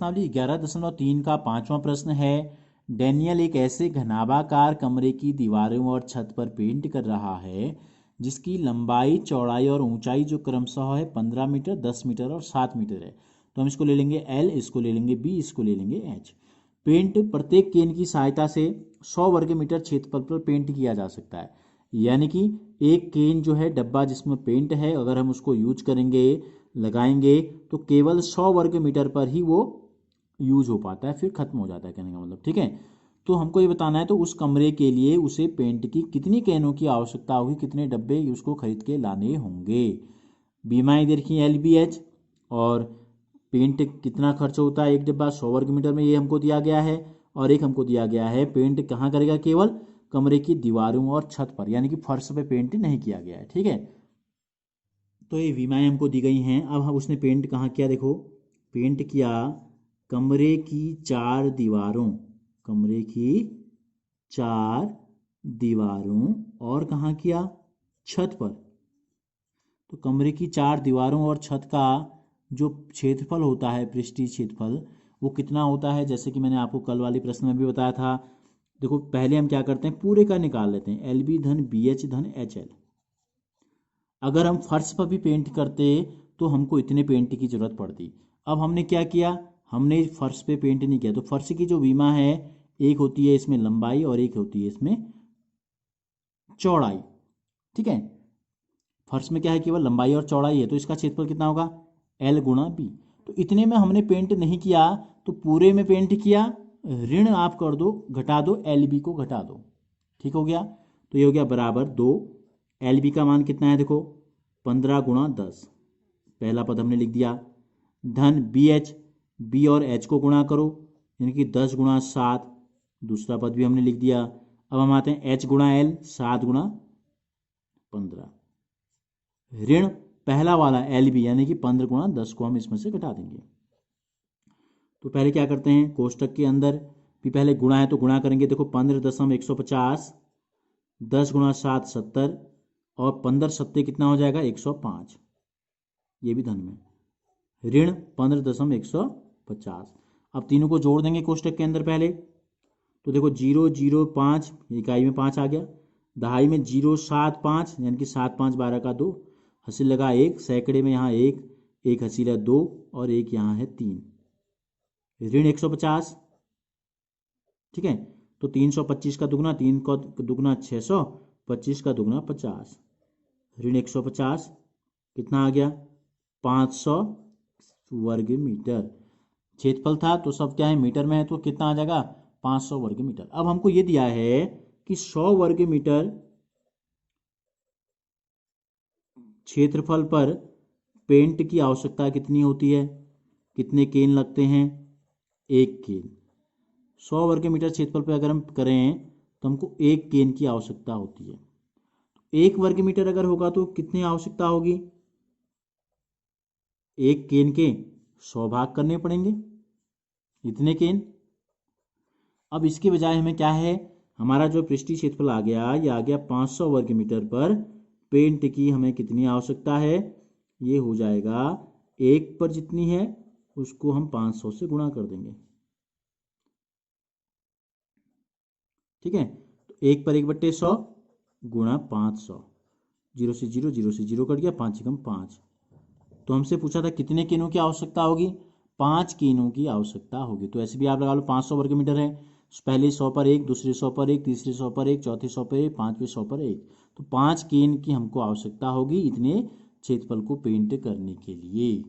प्रश्नावली 11.3 का 5वां प्रश्न है। डैनियल एक ऐसे घनाभाकार कमरे की दीवारों और छत पर पेंट कर रहा है जिसकी लंबाई, चौड़ाई और ऊंचाई जो क्रमशः है 15 मीटर, 10 मीटर और 7 मीटर है। तो हम इसको ले लेंगे L, इसको ले लेंगे B, इसको ले लेंगे H। पेंट प्रत्येक केन की सहायता से 100 वर्ग मीटर क्षेत्रफल पर पेंट किया जा सकता है। यानी कि एक केन जो है, डब्बा जिसमें पेंट है, अगर हम उसको यूज करेंगे, लगाएंगे, तो केवल 100 वर्ग मीटर पर ही वो यूज हो पाता है, फिर खत्म हो जाता है, कहने का मतलब। ठीक है, तो हमको ये बताना है तो उस कमरे के लिए उसे पेंट की कितनी कैनों की आवश्यकता होगी, कितने डब्बे उसको खरीद के लाने होंगे। बीमाएँ देखिए LBH, और पेंट कितना खर्च होता है एक डिब्बा 100 वर्ग मीटर में, ये हमको दिया गया है। और एक हमको दिया गया है पेंट कहाँ करेगा, केवल कमरे की दीवारों और छत पर, यानी कि फर्श पे पेंट नहीं किया गया है। ठीक है, तो ये विमाएँ हमको दी गई हैं। अब हम उसने पेंट कहाँ किया, देखो पेंट किया कमरे की 4 दीवारों, कमरे की 4 दीवारों, और कहाँ किया, छत पर। तो कमरे की 4 दीवारों और छत का जो क्षेत्रफल होता है, पृष्ठीय क्षेत्रफल, वो कितना होता है, जैसे कि मैंने आपको कल वाले प्रश्न में भी बताया था। देखो पहले हम क्या करते हैं, पूरे का निकाल लेते हैं, LB धन BH धन HL। अगर हम फर्श पर भी पेंट करते तो हमको इतने पेंट की जरूरत पड़ती। अब हमने क्या किया, हमने फर्श पे पेंट नहीं किया, तो फर्श की जो विमा है, एक होती है इसमें लंबाई और एक होती है इसमें चौड़ाई। ठीक है, फर्श में क्या है, केवल लंबाई और चौड़ाई है, तो इसका क्षेत्रफल कितना होगा, L गुणा B। तो इतने में हमने पेंट नहीं किया, तो पूरे में पेंट किया, ऋण आप कर दो, घटा दो, LB को घटा दो। ठीक हो गया, तो ये हो गया बराबर 2। LB का मान कितना है, देखो 15 गुणा 10, पहला पद हमने लिख दिया, धन BH, B और H को गुणा करो, यानी कि 10 गुणा 7, दूसरा पद भी हमने लिख दिया। अब हम आते हैं H गुणा L, 7 गुणा 15, ऋण पहला वाला LB, यानी कि 15 गुणा 10 को हम इसमें से घटा देंगे। तो पहले क्या करते हैं, कोष्टक के अंदर भी पहले गुणा है तो गुणा करेंगे। देखो 15.150, 10 गुणा 7 70, और 15 सत्ते कितना हो जाएगा, 105, ये भी धन में, ऋण 15.150। अब तीनों को जोड़ देंगे कोष्टक के अंदर पहले, तो देखो 0 0 5, इकाई में 5 आ गया, दहाई में 0 7 5, यानी कि 7 5 12 का 2, हसील लगा 1, सैकड़े में यहाँ 1, एक हसीला 2, और एक यहाँ है 3, ऋण 150। ठीक है, तो 325 का दुगना, 3 का दुगना 600, 25 का दुगना 50, ऋण 150 कितना आ गया, 500 वर्ग मीटर। क्षेत्रफल था तो सब क्या है, मीटर में है, तो कितना आ जाएगा, 500 वर्ग मीटर। अब हमको ये दिया है कि 100 वर्ग मीटर क्षेत्रफल पर पेंट की आवश्यकता कितनी होती है, कितने केन लगते हैं, 1 केन। 100 वर्ग मीटर क्षेत्रफल पर अगर हम करें तो हमको 1 केन की आवश्यकता होती है। 1 वर्ग मीटर अगर होगा तो कितनी आवश्यकता होगी, 1 केन के 100 भाग करने पड़ेंगे, इतने केन। अब इसके बजाय हमें क्या है, हमारा जो पृष्ठीय क्षेत्रफल आ गया, ये आ गया 500 वर्ग मीटर पर पेंट की हमें कितनी आवश्यकता है, ये हो जाएगा 1 पर जितनी है उसको हम 500 से गुणा कर देंगे। ठीक है, तो 1 पर 1/100 गुणा 500, 0 से 0, 0 से 0 कट गया, 5 एकम 5। तो हमसे पूछा था कितने केनों की आवश्यकता होगी, 5 केनों की आवश्यकता होगी। तो ऐसे भी आप लगा लो, 500 वर्ग मीटर है, पहले 100 पर 1, दूसरे 100 पर 1, तीसरे 100 पर 1, चौथे 100 पर 1, पांचवें 100 पर 1, तो 5 केन की हमको आवश्यकता होगी इतने क्षेत्रफल को पेंट करने के लिए।